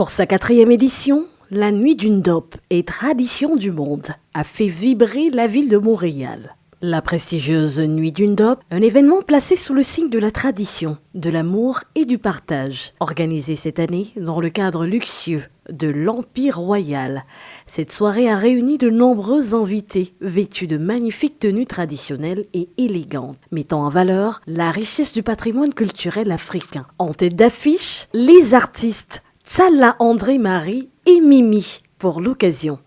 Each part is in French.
Pour sa 4e édition, la Nuit du Ndop et Tradition du Monde a fait vibrer la ville de Montréal. La prestigieuse Nuit du Ndop, un événement placé sous le signe de la tradition, de l'amour et du partage, organisé cette année dans le cadre luxueux de l'Empire Royal. Cette soirée a réuni de nombreux invités vêtus de magnifiques tenues traditionnelles et élégantes, mettant en valeur la richesse du patrimoine culturel africain. En tête d'affiche, les artistes Tsala André-Marie et Mimi pour l'occasion.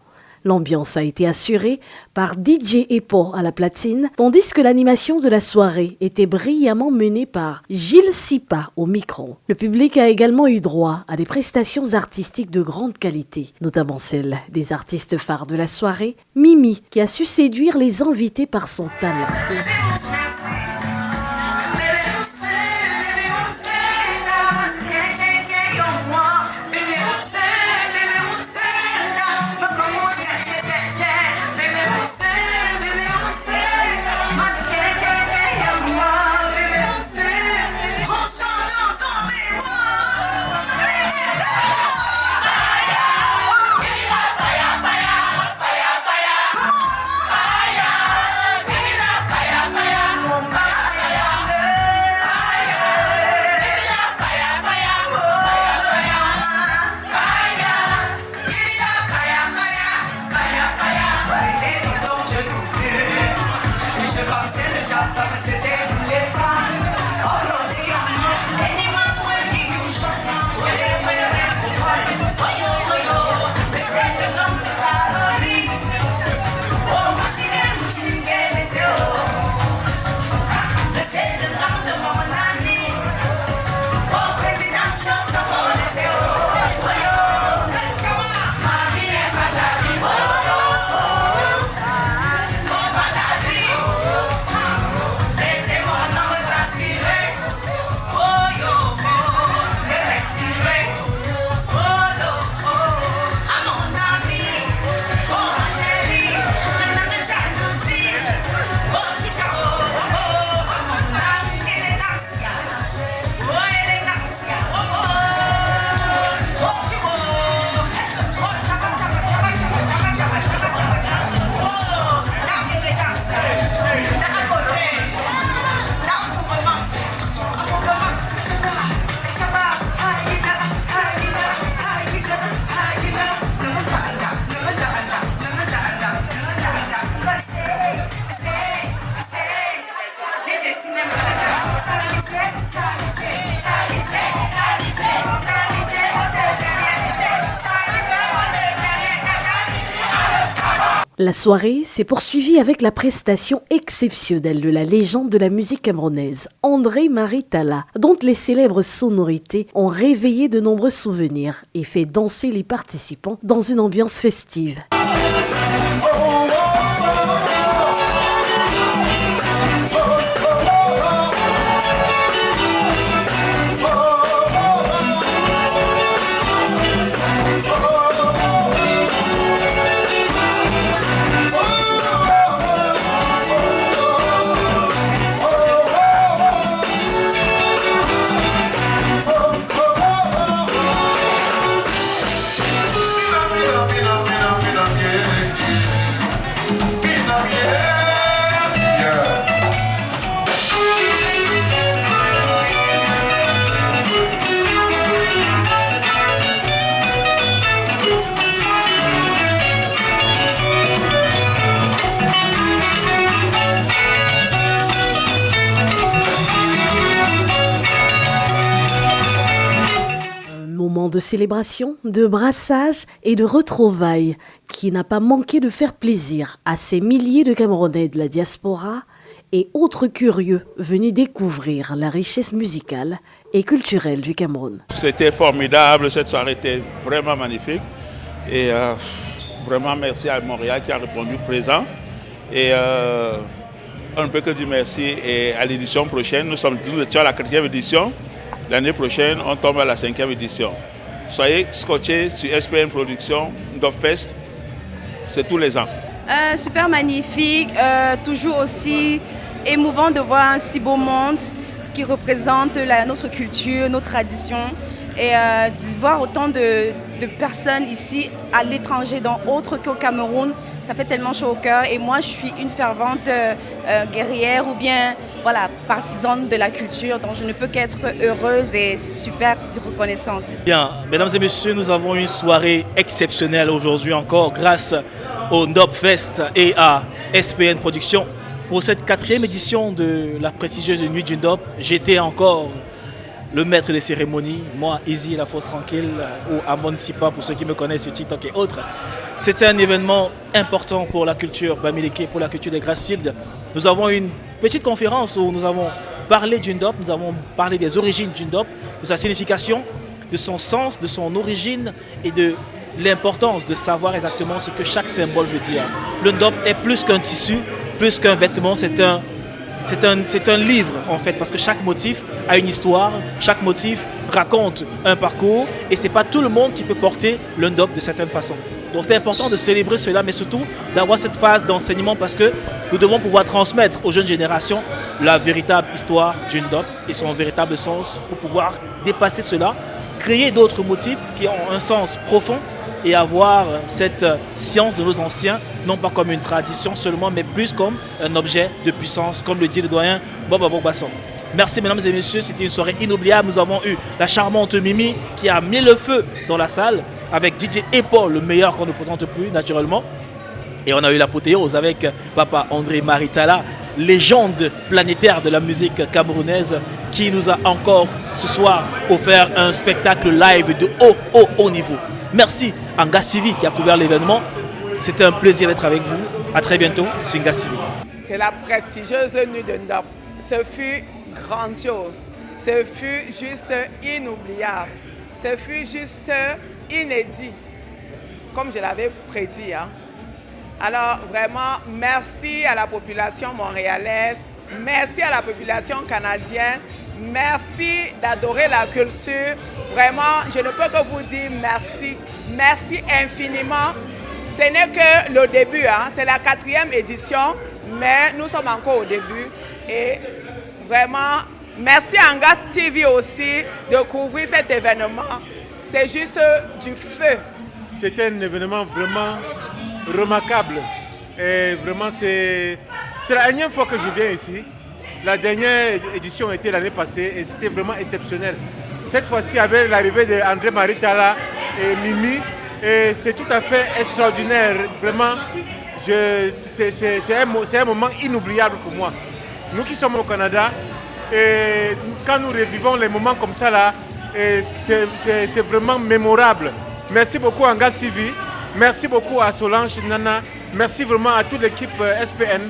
L'ambiance a été assurée par DJ Epo à la platine, tandis que l'animation de la soirée était brillamment menée par Gilles Sipa au micro. Le public a également eu droit à des prestations artistiques de grande qualité, notamment celles des artistes phares de la soirée, Mimi, qui a su séduire les invités par son talent. La soirée s'est poursuivie avec la prestation exceptionnelle de la légende de la musique camerounaise, André-Marie Talla, dont les célèbres sonorités ont réveillé de nombreux souvenirs et fait danser les participants dans une ambiance festive. De célébration, de brassage et de retrouvailles qui n'a pas manqué de faire plaisir à ces milliers de Camerounais de la diaspora et autres curieux venus découvrir la richesse musicale et culturelle du Cameroun. C'était formidable, cette soirée était vraiment magnifique et vraiment merci à Montréal qui a répondu présent et on ne peut que dire merci et à l'édition prochaine. Nous étions à la 4e édition, l'année prochaine on tombe à la 5e édition. Soyez scotchés sur SPN Production, Ndopfest, c'est tous les ans. Super magnifique, toujours aussi émouvant de voir un si beau monde qui représente notre culture, nos traditions. et de voir autant de personnes ici à l'étranger, autre qu'au Cameroun, ça fait tellement chaud au cœur. Et moi, je suis une fervente guerrière ou bien voilà, partisane de la culture, donc je ne peux qu'être heureuse et super reconnaissante. Bien, mesdames et messieurs, nous avons une soirée exceptionnelle aujourd'hui encore grâce au Ndop Fest et à SPN Productions. Pour cette 4e édition de la prestigieuse Nuit du Ndop, j'étais encore le maître des cérémonies, moi, Izzy, la Fosse Tranquille, ou Amon Sipa, pour ceux qui me connaissent sur TikTok et autres. C'était un événement important pour la culture bamileke, pour la culture des Grassfields. Nous avons une petite conférence où nous avons parlé du Ndop, nous avons parlé des origines du Ndop, de sa signification, de son sens, de son origine et de l'importance de savoir exactement ce que chaque symbole veut dire. Le Ndop est plus qu'un tissu, plus qu'un vêtement, c'est un livre en fait, parce que chaque motif a une histoire, chaque motif raconte un parcours et c'est pas tout le monde qui peut porter le Ndop de certaines façons. Donc c'est important de célébrer cela, mais surtout d'avoir cette phase d'enseignement parce que nous devons pouvoir transmettre aux jeunes générations la véritable histoire du Ndop et son véritable sens pour pouvoir dépasser cela, créer d'autres motifs qui ont un sens profond et avoir cette science de nos anciens, non pas comme une tradition seulement, mais plus comme un objet de puissance, comme le dit le doyen Bob Basson. Merci mesdames et messieurs, c'était une soirée inoubliable. Nous avons eu la charmante Mimi qui a mis le feu dans la salle avec DJ Paul, le meilleur qu'on ne présente plus naturellement. Et on a eu l'apothéose avec Papa André Maritala, légende planétaire de la musique camerounaise, qui nous a encore ce soir offert un spectacle live de haut niveau. Merci à Ngas TV qui a couvert l'événement. C'était un plaisir d'être avec vous. À très bientôt sur Ngas TV. C'est la prestigieuse Nuit de Ndop. Ce fut grandiose. Ce fut juste inoubliable. Ce fut juste inédit, comme je l'avais prédit. Alors vraiment, merci à la population montréalaise, merci à la population canadienne, merci d'adorer la culture. Vraiment, je ne peux que vous dire merci. Merci infiniment. Ce n'est que le début, c'est la 4e édition, mais nous sommes encore au début. Et vraiment, merci à Ngas TV aussi de couvrir cet événement. C'est juste du feu. C'était un événement vraiment remarquable. Et vraiment, c'est la énième fois que je viens ici. La dernière édition était l'année passée et c'était vraiment exceptionnel. Cette fois-ci, avec l'arrivée d'André Maritala et Mimi, et c'est tout à fait extraordinaire. Vraiment, c'est un moment inoubliable pour moi. Nous qui sommes au Canada, et quand nous revivons les moments comme ça, là, c'est vraiment mémorable. Merci beaucoup à Ngas TV, merci beaucoup à Solange Nana, merci vraiment à toute l'équipe SPN.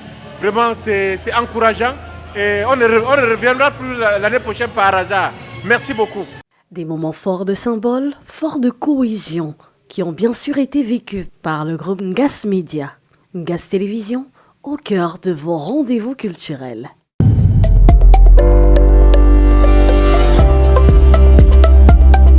Vraiment, c'est encourageant et on ne reviendra plus l'année prochaine par hasard. Merci beaucoup. Des moments forts de symboles, forts de cohésion, qui ont bien sûr été vécus par le groupe Ngas Media. Ngas Télévision, au cœur de vos rendez-vous culturels.